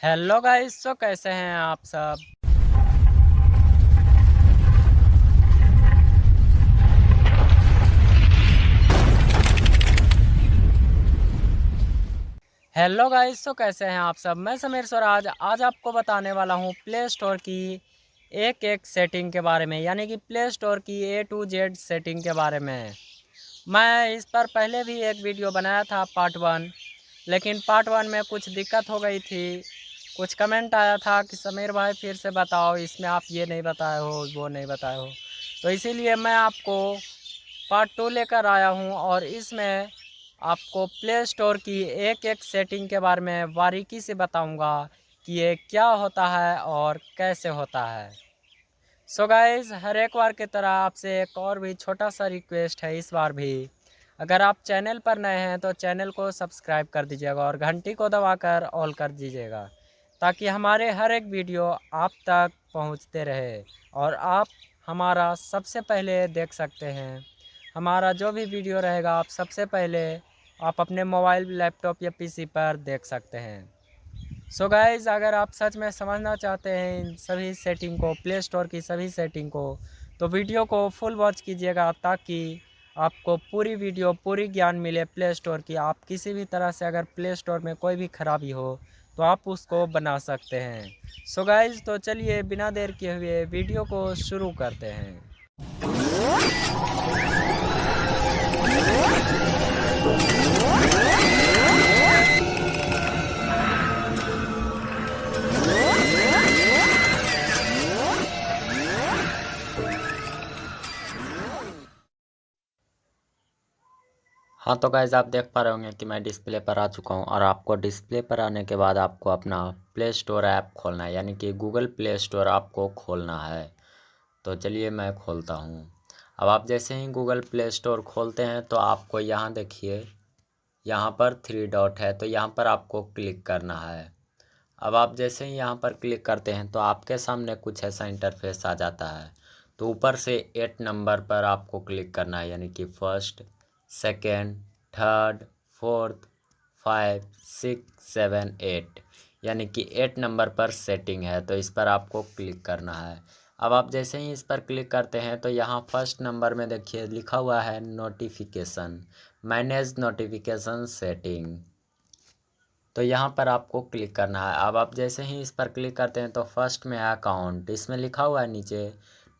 Hello guys, तो कैसे हैं आप सब। हेलो गाइस, तो कैसे हैं आप सब। मैं समीर स्वराज आज आपको बताने वाला हूं प्ले स्टोर की एक एक सेटिंग के बारे में, यानी कि प्ले स्टोर की A to Z सेटिंग के बारे में। मैं इस पर पहले भी एक वीडियो बनाया था पार्ट 1, लेकिन पार्ट 1 में कुछ दिक्कत हो गई थी। कुछ कमेंट आया था कि समीर भाई फिर से बताओ, इसमें आप ये नहीं बताए हो, वो नहीं बताए हो। तो इसीलिए मैं आपको पार्ट 2 लेकर आया हूँ और इसमें आपको प्ले स्टोर की एक एक सेटिंग के बारे में बारीकी से बताऊँगा कि ये क्या होता है और कैसे होता है। सो गाइज़, हर एक बार की तरह आपसे एक और भी छोटा सा रिक्वेस्ट है। इस बार भी अगर आप चैनल पर नए हैं तो चैनल को सब्सक्राइब कर दीजिएगा और घंटी को दबाकर ऑल कर दीजिएगा, ताकि हमारे हर एक वीडियो आप तक पहुंचते रहे और आप हमारा सबसे पहले देख सकते हैं। हमारा जो भी वीडियो रहेगा आप सबसे पहले आप अपने मोबाइल, लैपटॉप या पीसी पर देख सकते हैं। सो गाइज़, अगर आप सच में समझना चाहते हैं इन सभी सेटिंग को, प्ले स्टोर की सभी सेटिंग को, तो वीडियो को फुल वॉच कीजिएगा, ताकि आपको पूरी वीडियो, पूरी ज्ञान मिले प्ले स्टोर की। आप किसी भी तरह से अगर प्ले स्टोर में कोई भी खराबी हो तो आप उसको बना सकते हैं। सो गाइज़, तो चलिए बिना देर किए हुए वीडियो को शुरू करते हैं। हाँ, तो गाइज़ आप देख पा रहे होंगे कि मैं डिस्प्ले पर आ चुका हूँ और आपको डिस्प्ले पर आने के बाद आपको अपना प्ले स्टोर ऐप खोलना है, यानी कि गूगल प्ले स्टोर आपको खोलना है। तो चलिए मैं खोलता हूँ। अब आप जैसे ही गूगल प्ले स्टोर खोलते हैं तो आपको यहाँ देखिए, यहाँ पर 3 डॉट है, तो यहाँ पर आपको क्लिक करना है। अब आप जैसे ही यहाँ पर क्लिक करते हैं तो आपके सामने कुछ ऐसा इंटरफेस आ जाता है। तो ऊपर से 8 नंबर पर आपको क्लिक करना है, यानी कि फर्स्ट, सेकेंड, थर्ड, फोर्थ, 5, 6, 7, 8, यानी कि 8 नंबर पर सेटिंग है, तो इस पर आपको क्लिक करना है। अब आप जैसे ही इस पर क्लिक करते हैं तो यहाँ फर्स्ट नंबर में देखिए लिखा हुआ है नोटिफिकेशन, मैनेज नोटिफिकेशन सेटिंग। तो यहाँ पर आपको क्लिक करना है। अब आप जैसे ही इस पर क्लिक करते हैं तो फर्स्ट में है अकाउंट, इसमें लिखा हुआ है नीचे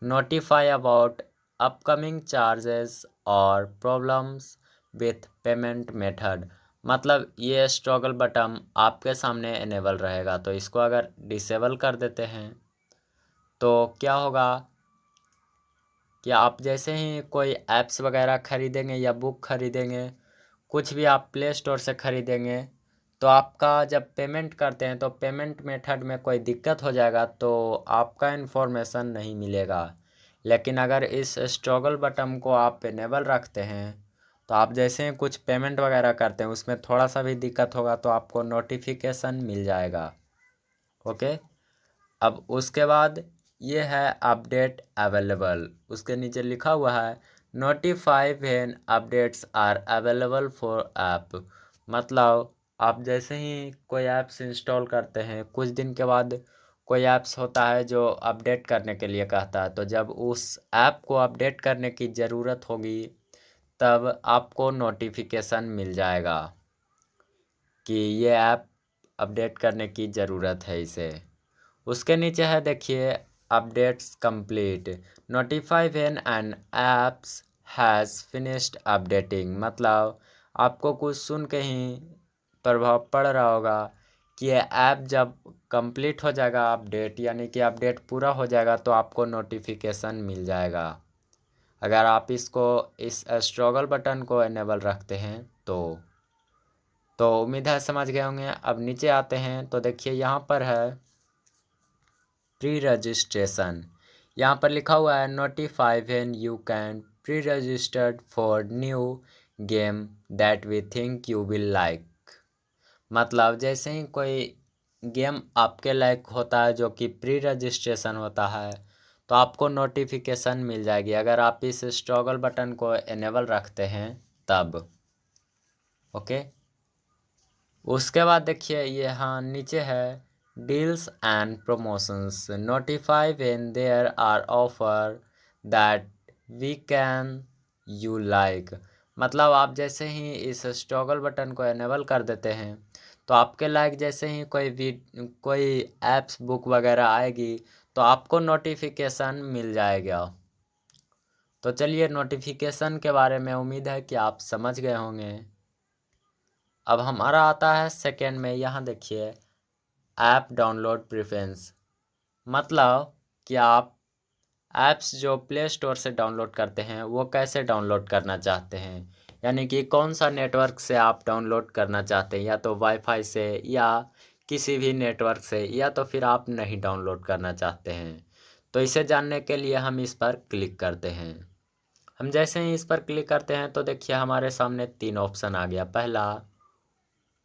नोटिफाई अबाउट अपकमिंग चार्जेस और प्रॉब्लम्स विथ पेमेंट मेथड। मतलब ये स्ट्रगल बटन आपके सामने इनेबल रहेगा, तो इसको अगर डिसेबल कर देते हैं तो क्या होगा कि आप जैसे ही कोई ऐप्स वगैरह ख़रीदेंगे या बुक ख़रीदेंगे, कुछ भी आप प्ले स्टोर से ख़रीदेंगे, तो आपका जब पेमेंट करते हैं तो पेमेंट मेथड में कोई दिक्कत हो जाएगा तो आपका इन्फॉर्मेशन नहीं मिलेगा। लेकिन अगर इस टॉगल बटन को आप इनेबल रखते हैं तो आप जैसे ही कुछ पेमेंट वगैरह करते हैं उसमें थोड़ा सा भी दिक्कत होगा तो आपको नोटिफिकेशन मिल जाएगा। ओके। अब उसके बाद ये है अपडेट अवेलेबल, उसके नीचे लिखा हुआ है notify when updates are available for app. मतलब आप जैसे ही कोई ऐप्स इंस्टॉल करते हैं, कुछ दिन के बाद कोई ऐप्स होता है जो अपडेट करने के लिए कहता है, तो जब उस ऐप को अपडेट करने की ज़रूरत होगी तब आपको नोटिफिकेशन मिल जाएगा कि ये ऐप अपडेट करने की ज़रूरत है इसे। उसके नीचे है देखिए updates complete, notify when an apps has finished updating. मतलब आपको कुछ सुन के ही प्रभाव पड़ रहा होगा कि ये ऐप जब कंप्लीट हो जाएगा अपडेट, यानी कि अपडेट पूरा हो जाएगा, तो आपको नोटिफिकेशन मिल जाएगा। अगर आप इसको, इस स्ट्रगल बटन को इनेबल रखते हैं तो उम्मीद है समझ गए होंगे। अब नीचे आते हैं तो देखिए यहाँ पर है प्री रजिस्ट्रेशन। यहाँ पर लिखा हुआ है notify when you can pre registered for new game that we think you will like. मतलब जैसे ही कोई गेम आपके लायक होता है जो कि प्री रजिस्ट्रेशन होता है तो आपको नोटिफिकेशन मिल जाएगी, अगर आप इस टॉगल बटन को इनेबल रखते हैं तब। ओके। उसके बाद देखिए ये यहाँ नीचे है deals and promotions, notify when there are offer that we can you like। मतलब आप जैसे ही इस टॉगल बटन को एनेबल कर देते हैं तो आपके लाइक जैसे ही कोई ऐप्स बुक वगैरह आएगी तो आपको नोटिफिकेशन मिल जाएगा। तो चलिए नोटिफिकेशन के बारे में उम्मीद है कि आप समझ गए होंगे। अब हमारा आता है सेकेंड में, यहाँ देखिए ऐप डाउनलोड प्रेफरेंस। मतलब कि आप ऐप्स जो प्ले स्टोर से डाउनलोड करते हैं वो कैसे डाउनलोड करना चाहते हैं, यानी कि कौन सा नेटवर्क से आप डाउनलोड करना चाहते हैं, या तो वाईफाई से या किसी भी नेटवर्क से, या तो फिर आप नहीं डाउनलोड करना चाहते हैं। तो इसे जानने के लिए हम इस पर क्लिक करते हैं। हम जैसे ही इस पर क्लिक करते हैं तो देखिए हमारे सामने 3 ऑप्शन आ गया। पहला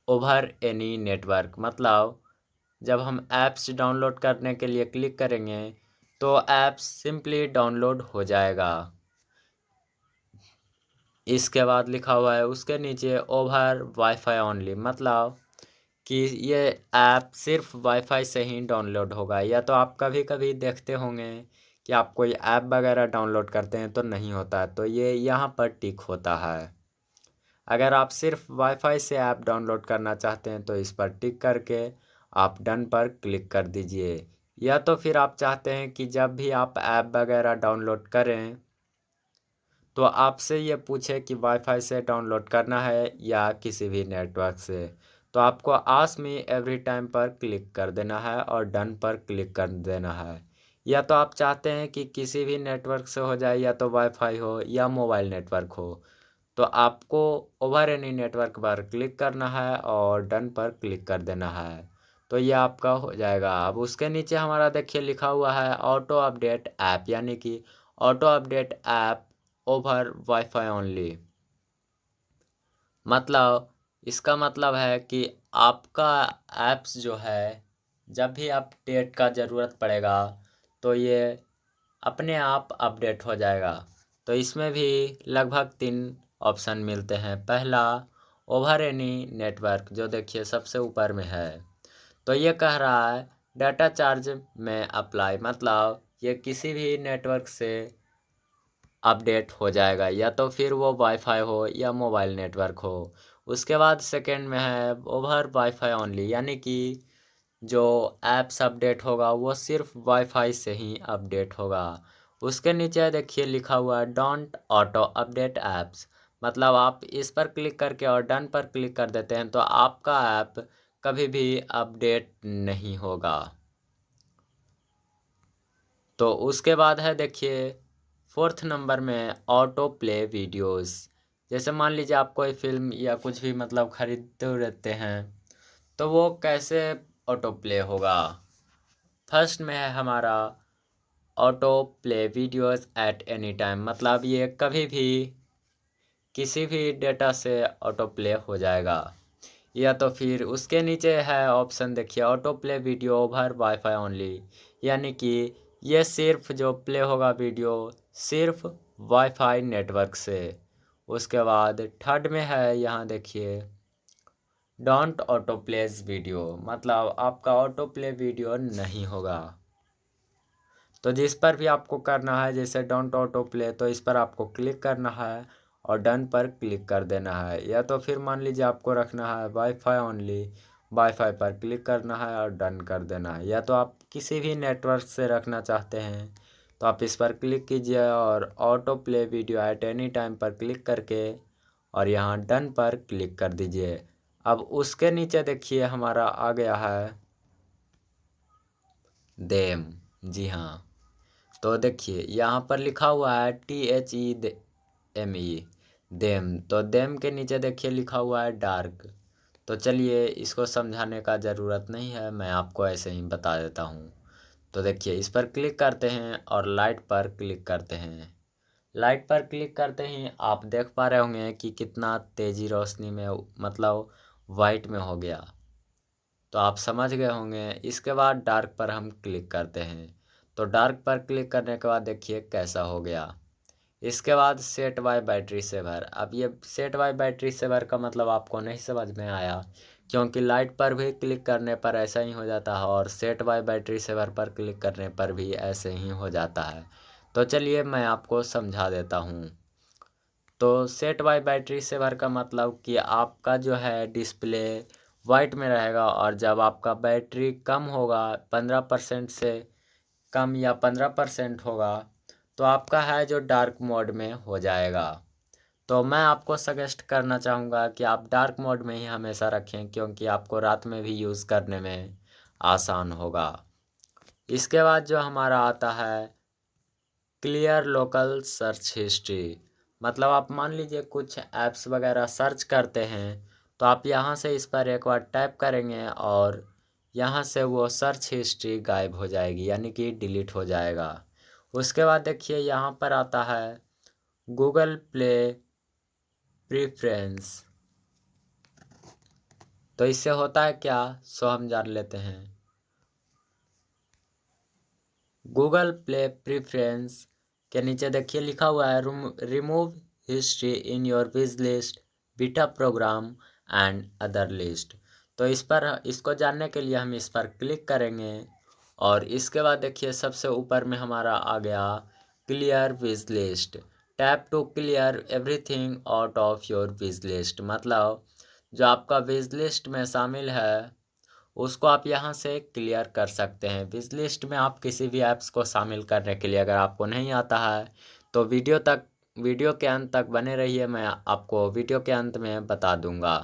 ओवर एनी नेटवर्क, मतलब जब हम ऐप्स डाउनलोड करने के लिए क्लिक करेंगे तो ऐप्स सिंपली डाउनलोड हो जाएगा। इसके बाद लिखा हुआ है उसके नीचे ओवर वाईफाई ओनली, मतलब कि ये ऐप सिर्फ वाईफाई से ही डाउनलोड होगा। या तो आप कभी कभी देखते होंगे कि आप कोई ऐप वगैरह डाउनलोड करते हैं तो नहीं होता है, तो ये यहाँ पर टिक होता है। अगर आप सिर्फ वाईफाई से ऐप डाउनलोड करना चाहते हैं तो इस पर टिक करके आप डन पर क्लिक कर दीजिए। या तो फिर आप चाहते हैं कि जब भी आप ऐप वगैरह डाउनलोड करें तो आपसे ये पूछे कि वाईफाई से डाउनलोड करना है या किसी भी नेटवर्क से, तो आपको आस्क मी एवरी टाइम पर क्लिक कर देना है और डन पर क्लिक कर देना है। या तो आप चाहते हैं कि किसी भी नेटवर्क से हो जाए, या तो वाईफाई हो या मोबाइल नेटवर्क हो, तो आपको ओवर एनी नेटवर्क पर क्लिक करना है और डन पर क्लिक कर देना है। तो ये आपका हो जाएगा। अब उसके नीचे हमारा देखिए लिखा हुआ है ऑटो अपडेट ऐप, यानी कि auto update app over wifi only. मतलब इसका मतलब है कि आपका ऐप्स जो है जब भी अपडेट का ज़रूरत पड़ेगा तो ये अपने आप अपडेट हो जाएगा। तो इसमें भी लगभग 3 ऑप्शन मिलते हैं। पहला ओवर एनी नेटवर्क, जो देखिए सबसे ऊपर में है, तो ये कह रहा है डाटा चार्ज में अप्लाई, मतलब ये किसी भी नेटवर्क से अपडेट हो जाएगा, या तो फिर वो वाईफाई हो या मोबाइल नेटवर्क हो। उसके बाद सेकंड में है ओवर वाईफाई ओनली, यानी कि जो ऐप्स अपडेट होगा वो सिर्फ वाईफाई से ही अपडेट होगा। उसके नीचे देखिए लिखा हुआ है डोंट ऑटो अपडेट ऐप्स, मतलब आप इस पर क्लिक करके और डन पर क्लिक कर देते हैं तो आपका ऐप कभी भी अपडेट नहीं होगा। तो उसके बाद है देखिए फोर्थ नंबर में ऑटो प्ले वीडियोस। जैसे मान लीजिए आप कोई फिल्म या कुछ भी मतलब खरीदते रहते हैं तो वो कैसे ऑटो प्ले होगा। फर्स्ट में है हमारा auto play videos at any time, मतलब ये कभी भी किसी भी डेटा से ऑटो प्ले हो जाएगा। या तो फिर उसके नीचे है ऑप्शन देखिए auto play video over wifi only, यानी कि ये सिर्फ जो प्ले होगा वीडियो सिर्फ वाईफाई नेटवर्क से। उसके बाद थर्ड में है यहाँ देखिए डोंट ऑटो प्लेस वीडियो, मतलब आपका ऑटो प्ले वीडियो नहीं होगा। तो जिस पर भी आपको करना है, जैसे डोंट ऑटो प्ले, तो इस पर आपको क्लिक करना है और डन पर क्लिक कर देना है। या तो फिर मान लीजिए आपको रखना है वाईफाई ओनली, वाईफाई पर क्लिक करना है और डन कर देना है। या तो आप किसी भी नेटवर्क से रखना चाहते हैं तो आप इस पर क्लिक कीजिए और auto play video at any time पर क्लिक करके और यहाँ डन पर क्लिक कर दीजिए। अब उसके नीचे देखिए हमारा आ गया है देम। जी हाँ, तो देखिए यहाँ पर लिखा हुआ है THEME देम, तो देम के नीचे देखिए लिखा हुआ है डार्क। तो चलिए इसको समझाने का ज़रूरत नहीं है, मैं आपको ऐसे ही बता देता हूँ। तो देखिए इस पर क्लिक करते हैं और लाइट पर क्लिक करते हैं। लाइट पर क्लिक करते ही आप देख पा रहे होंगे कि कितना तेज़ी रोशनी में मतलब वाइट में हो गया। तो आप समझ गए होंगे। इसके बाद डार्क पर हम क्लिक करते हैं, तो डार्क पर क्लिक करने के बाद देखिए कैसा हो गया। इसके बाद सेट बाय बैटरी सेवर। अब ये सेट बाय बैटरी सेवर का मतलब आपको नहीं समझ में आया, क्योंकि लाइट पर भी क्लिक करने पर ऐसा ही हो जाता है और सेट बाय बैटरी सेवर पर क्लिक करने पर भी ऐसे ही हो जाता है। तो चलिए मैं आपको समझा देता हूँ। तो सेट बाय बैटरी सेवर का मतलब कि आपका जो है डिस्प्ले वाइट में रहेगा और जब आपका बैटरी कम होगा 15% से कम या 15% होगा तो आपका है जो डार्क मोड में हो जाएगा। तो मैं आपको सजेस्ट करना चाहूँगा कि आप डार्क मोड में ही हमेशा रखें क्योंकि आपको रात में भी यूज़ करने में आसान होगा। इसके बाद जो हमारा आता है क्लियर लोकल सर्च हिस्ट्री, मतलब आप मान लीजिए कुछ ऐप्स वगैरह सर्च करते हैं तो आप यहाँ से इस पर एक बार टैप करेंगे और यहाँ से वो सर्च हिस्ट्री गायब हो जाएगी यानी कि डिलीट हो जाएगा। उसके बाद देखिए यहाँ पर आता है गूगल प्ले प्रीफ्रेंस। तो इससे होता है क्या सो हम जान लेते हैं। गूगल प्ले प्रीफ्रेंस के नीचे देखिए लिखा हुआ है remove history in your wish list beta program and other list. तो इसको जानने के लिए हम इस पर क्लिक करेंगे और इसके बाद देखिए सबसे ऊपर में हमारा आ गया clear wish list. Tap to clear everything out of your wish list, मतलब जो आपका विश लिस्ट में शामिल है उसको आप यहाँ से क्लियर कर सकते हैं। विश लिस्ट में आप किसी भी ऐप्स को शामिल करने के लिए अगर आपको नहीं आता है तो वीडियो के अंत तक बने रहिए, मैं आपको वीडियो के अंत में बता दूंगा।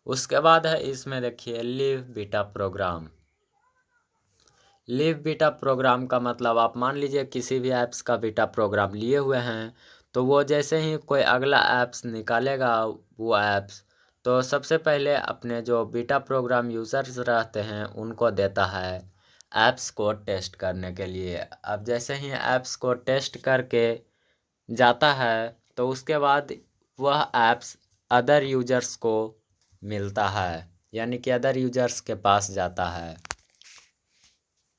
उसके बाद है इसमें देखिए leave beta program. Leave beta program का मतलब आप मान लीजिए किसी भी ऐप्स का बीटा प्रोग्राम लिए हुए हैं तो वो जैसे ही कोई अगला ऐप्स निकालेगा वो ऐप्स तो सबसे पहले अपने जो बीटा प्रोग्राम यूज़र्स रहते हैं उनको देता है ऐप्स को टेस्ट करने के लिए। अब जैसे ही ऐप्स को टेस्ट करके जाता है तो उसके बाद वह ऐप्स अदर यूजर्स को मिलता है यानी कि अदर यूजर्स के पास जाता है।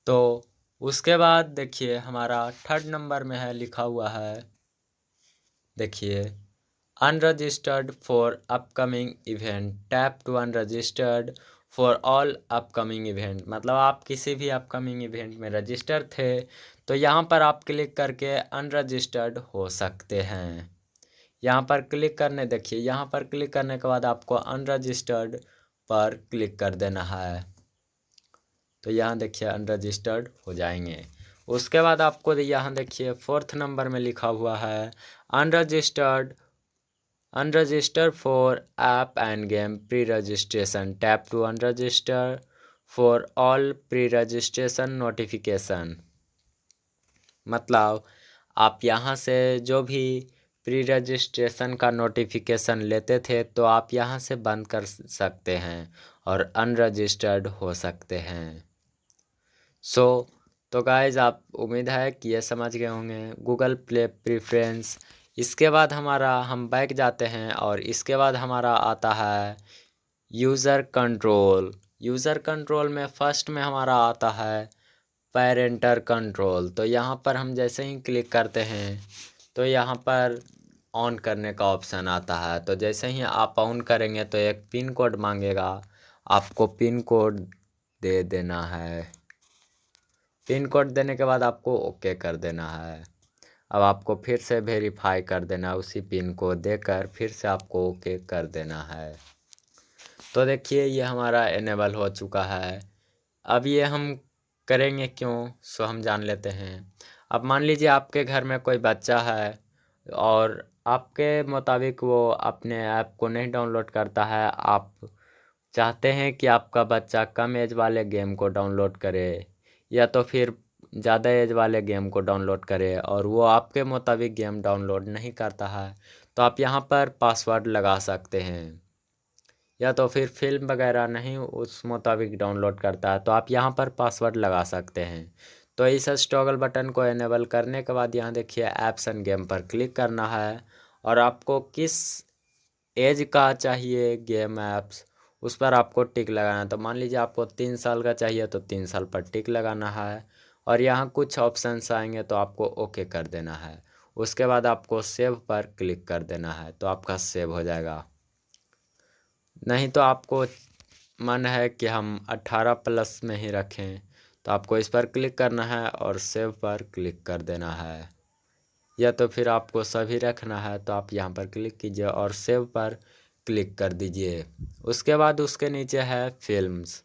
तो उसके बाद देखिए हमारा 3rd नंबर में है लिखा हुआ है देखिए unregistered for upcoming event, tap to unregistered for all upcoming event, मतलब आप किसी भी अपकमिंग इवेंट में रजिस्टर थे तो यहाँ पर आप क्लिक करके अनरजिस्टर्ड हो सकते हैं। यहाँ पर क्लिक करने देखिए यहाँ पर क्लिक करने के बाद आपको अनरजिस्टर्ड पर क्लिक कर देना है तो यहाँ देखिए अनरजिस्टर्ड हो जाएंगे। उसके बाद आपको यहाँ देखिए 4th नंबर में लिखा हुआ है unregistered for app and game pre registration, tap to unregister for all pre registration notification, मतलब आप यहाँ से जो भी प्री रजिस्ट्रेशन का नोटिफिकेशन लेते थे तो आप यहाँ से बंद कर सकते हैं और अनरजिस्टर्ड हो सकते हैं। तो गाइज़ आप उम्मीद है कि ये समझ गए होंगे गूगल प्ले प्रीफ्रेंस। इसके बाद हम बैक जाते हैं और इसके बाद हमारा आता है यूज़र कंट्रोल। यूज़र कंट्रोल में फर्स्ट में हमारा आता है पेरेंटल कंट्रोल। तो यहाँ पर हम जैसे ही क्लिक करते हैं तो यहाँ पर ऑन करने का ऑप्शन आता है। तो जैसे ही आप ऑन करेंगे तो एक पिन कोड मांगेगा, आपको पिन कोड दे देना है। पिन कोड देने के बाद आपको ओके कर देना है। अब आपको फिर से वेरीफाई कर देना, उसी पिन को देकर फिर से आपको ओके कर देना है। तो देखिए ये हमारा इनेबल हो चुका है। अब ये हम करेंगे क्यों सो हम जान लेते हैं। अब मान लीजिए आपके घर में कोई बच्चा है और आपके मुताबिक वो अपने ऐप को नहीं डाउनलोड करता है, आप चाहते हैं कि आपका बच्चा कम एज वाले गेम को डाउनलोड करे या तो फिर ज़्यादा एज वाले गेम को डाउनलोड करे और वो आपके मुताबिक गेम डाउनलोड नहीं करता है तो आप यहाँ पर पासवर्ड लगा सकते हैं। या तो फिर फिल्म वगैरह नहीं उस मुताबिक डाउनलोड करता है तो आप यहाँ पर पासवर्ड लगा सकते हैं। तो इस टॉगल बटन को इनेबल करने के बाद यहाँ देखिए ऐप्स एंड गेम पर क्लिक करना है और आपको किस एज का चाहिए गेम ऐप्स उस पर आपको टिक लगाना है। तो मान लीजिए आपको 3 साल का चाहिए तो 3 साल पर टिक लगाना है और यहाँ कुछ ऑप्शंस आएंगे तो आपको ओके कर देना है। उसके बाद आपको सेव पर क्लिक कर देना है तो आपका सेव हो जाएगा। नहीं तो आपको मन है कि हम 18 प्लस में ही रखें, तो आपको इस पर क्लिक करना है और सेव पर क्लिक कर देना है। या तो फिर आपको सभी रखना है तो आप यहाँ पर क्लिक कीजिए और सेव पर क्लिक कर दीजिए। उसके बाद उसके नीचे है फिल्म्स।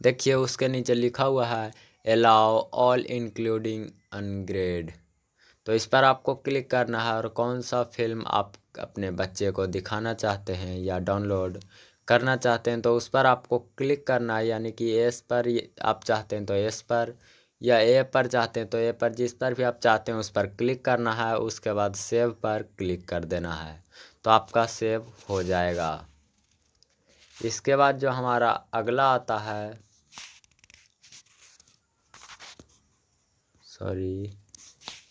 देखिए उसके नीचे लिखा हुआ है अलाउ ऑल इंक्लूडिंग अनग्रेड। तो इस पर आपको क्लिक करना है और कौन सा फिल्म आप अपने बच्चे को दिखाना चाहते हैं या डाउनलोड करना चाहते हैं तो उस पर आपको क्लिक करना है। यानी कि एस पर आप चाहते हैं तो एस पर, या ए पर चाहते हैं तो ए पर, जिस पर भी आप चाहते हैं उस पर क्लिक करना है। उसके बाद सेव पर क्लिक कर देना है तो आपका सेव हो जाएगा। इसके बाद जो हमारा अगला आता है,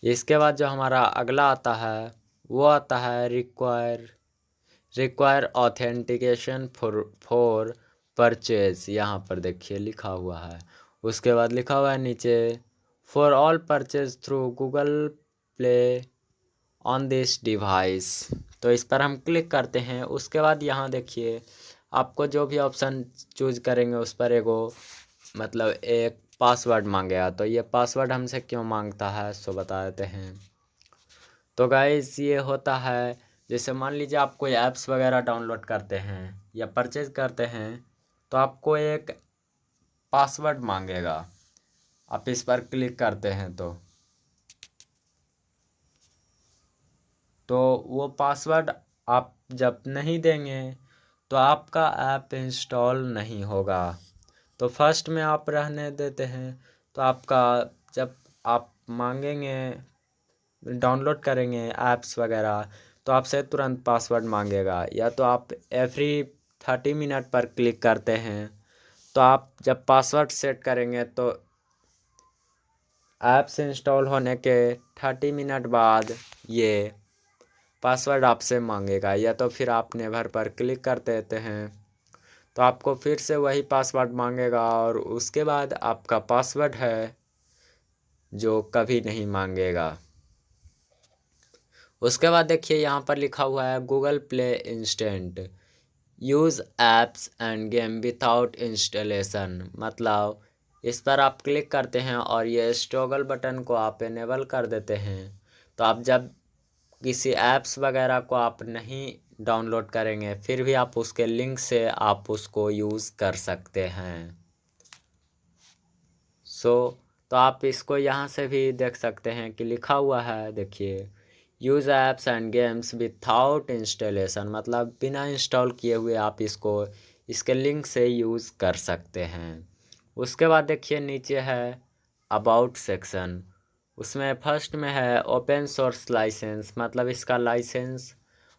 इसके बाद जो हमारा अगला आता है वो आता है रिक्वायर ऑथेंटिकेशन फॉर परचेज। यहाँ पर देखिए लिखा हुआ है। उसके बाद लिखा हुआ है नीचे for all purchase through Google play on this device. तो इस पर हम क्लिक करते हैं। उसके बाद यहाँ देखिए आपको जो भी ऑप्शन चूज करेंगे उस पर मतलब एक पासवर्ड मांगेगा। तो ये पासवर्ड हमसे क्यों मांगता है सो बता देते हैं। तो गाइस ये होता है, जैसे मान लीजिए आप कोई ऐप्स वगैरह डाउनलोड करते हैं या परचेज करते हैं तो आपको एक पासवर्ड मांगेगा। आप इस पर क्लिक करते हैं तो वो पासवर्ड आप जब नहीं देंगे तो आपका ऐप इंस्टॉल नहीं होगा। तो फर्स्ट में आप रहने देते हैं तो आपका जब आप मांगेंगे डाउनलोड करेंगे ऐप्स वगैरह तो आपसे तुरंत पासवर्ड मांगेगा। या तो आप एवरी 30 मिनट पर क्लिक करते हैं तो आप जब पासवर्ड सेट करेंगे तो ऐप्स इंस्टॉल होने के 30 मिनट बाद ये पासवर्ड आपसे मांगेगा। या तो फिर आप नेवर पर क्लिक कर देते हैं तो आपको फिर से वही पासवर्ड मांगेगा और उसके बाद आपका पासवर्ड है जो कभी नहीं मांगेगा। उसके बाद देखिए यहाँ पर लिखा हुआ है Google play instant use apps end game without installation. मतलब इस पर आप क्लिक करते हैं और ये टॉगल बटन को आप इनेबल कर देते हैं तो आप जब किसी ऐप्स वगैरह को आप नहीं डाउनलोड करेंगे फिर भी आप उसके लिंक से आप उसको यूज़ कर सकते हैं। तो आप इसको यहाँ से भी देख सकते हैं कि लिखा हुआ है देखिए use apps and games without installation. मतलब बिना इंस्टॉल किए हुए आप इसके लिंक से यूज़ कर सकते हैं। उसके बाद देखिए नीचे है अबाउट सेक्शन। उसमें फर्स्ट में है ओपन सोर्स लाइसेंस। मतलब इसका लाइसेंस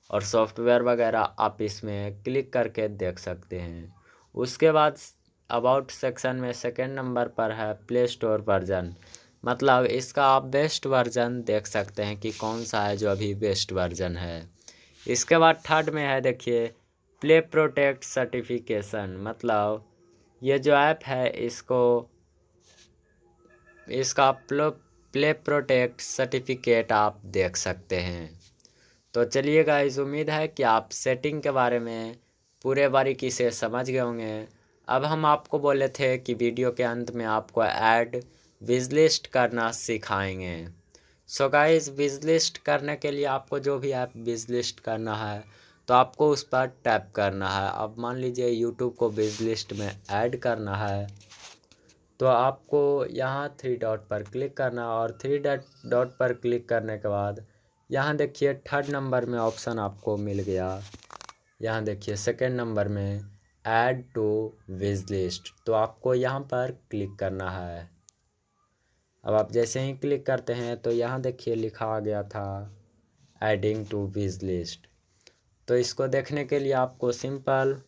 और सॉफ्टवेयर वगैरह आप इसमें क्लिक करके देख सकते हैं। उसके बाद अबाउट सेक्शन में सेकंड नंबर पर है प्ले स्टोर वर्जन। मतलब इसका आप बेस्ट वर्जन देख सकते हैं कि कौन सा है जो अभी बेस्ट वर्जन है। इसके बाद थर्ड में है देखिए प्ले प्रोटेक्ट सर्टिफिकेशन। मतलब ये जो ऐप है इसका प्ले प्रोटेक्ट सर्टिफिकेट आप देख सकते हैं। तो चलिए गाइस, उम्मीद है कि आप सेटिंग के बारे में पूरे बारीकी से समझ गए होंगे। अब हम आपको बोले थे कि वीडियो के अंत में आपको ऐड विजलिस्ट करना सिखाएंगे। सो गाइस, विजलिस्ट करने के लिए आपको जो भी ऐप विजलिस्ट करना है तो आपको उस पर टैप करना है। अब मान लीजिए यूट्यूब को विजलिस्ट में ऐड करना है तो आपको यहाँ 3 डॉट पर क्लिक करना है और 3 डॉट पर क्लिक करने के बाद यहाँ देखिए थर्ड नंबर में ऑप्शन आपको मिल गया। यहाँ देखिए सेकंड नंबर में ऐड टू विश लिस्ट। तो आपको यहाँ पर क्लिक करना है। अब आप जैसे ही क्लिक करते हैं तो यहाँ देखिए लिखा आ गया था एडिंग टू विश लिस्ट। तो इसको देखने के लिए आपको सिंपल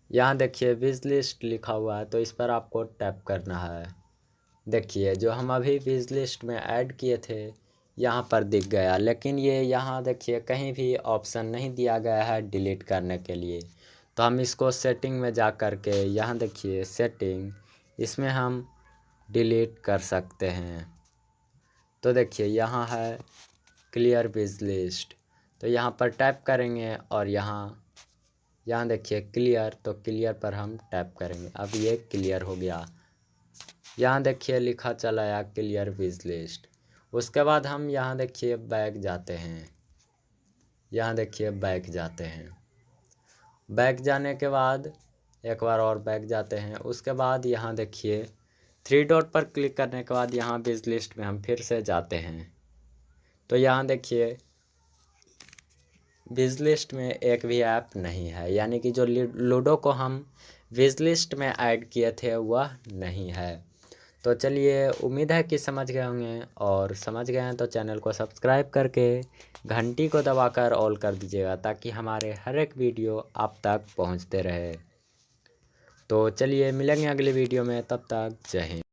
यहाँ देखिए विश लिस्ट लिखा हुआ है तो इस पर आपको टैप करना है। देखिए जो हम अभी विश लिस्ट में ऐड किए थे यहाँ पर दिख गया, लेकिन ये यहाँ देखिए कहीं भी ऑप्शन नहीं दिया गया है डिलीट करने के लिए। तो हम इसको सेटिंग में जा कर के यहाँ देखिए सेटिंग, इसमें हम डिलीट कर सकते हैं। तो देखिए यहाँ है क्लियर विश लिस्ट। तो यहाँ पर टैप करेंगे और यहाँ यहाँ देखिए क्लियर, तो क्लियर पर हम टैप करेंगे। अब ये क्लियर हो गया। यहाँ देखिए लिखा चला आया क्लियर विश लिस्ट। उसके बाद हम यहाँ देखिए बैक जाते हैं। यहाँ देखिए बैक जाते हैं। बैक जाने के बाद एक बार और बैक जाते हैं। उसके बाद यहाँ देखिए 3 डॉट पर क्लिक करने के बाद यहाँ विश लिस्ट में हम फिर से जाते हैं। तो यहाँ देखिए विश लिस्ट में एक भी ऐप नहीं है, यानी कि जो लूडो को हम विश लिस्ट में ऐड किए थे वह नहीं है। तो चलिए, उम्मीद है कि समझ गए होंगे, और समझ गए हैं तो चैनल को सब्सक्राइब करके घंटी को दबाकर ऑल कर दीजिएगा, ताकि हमारे हर एक वीडियो आप तक पहुंचते रहे। तो चलिए मिलेंगे अगले वीडियो में, तब तक जय हिंद।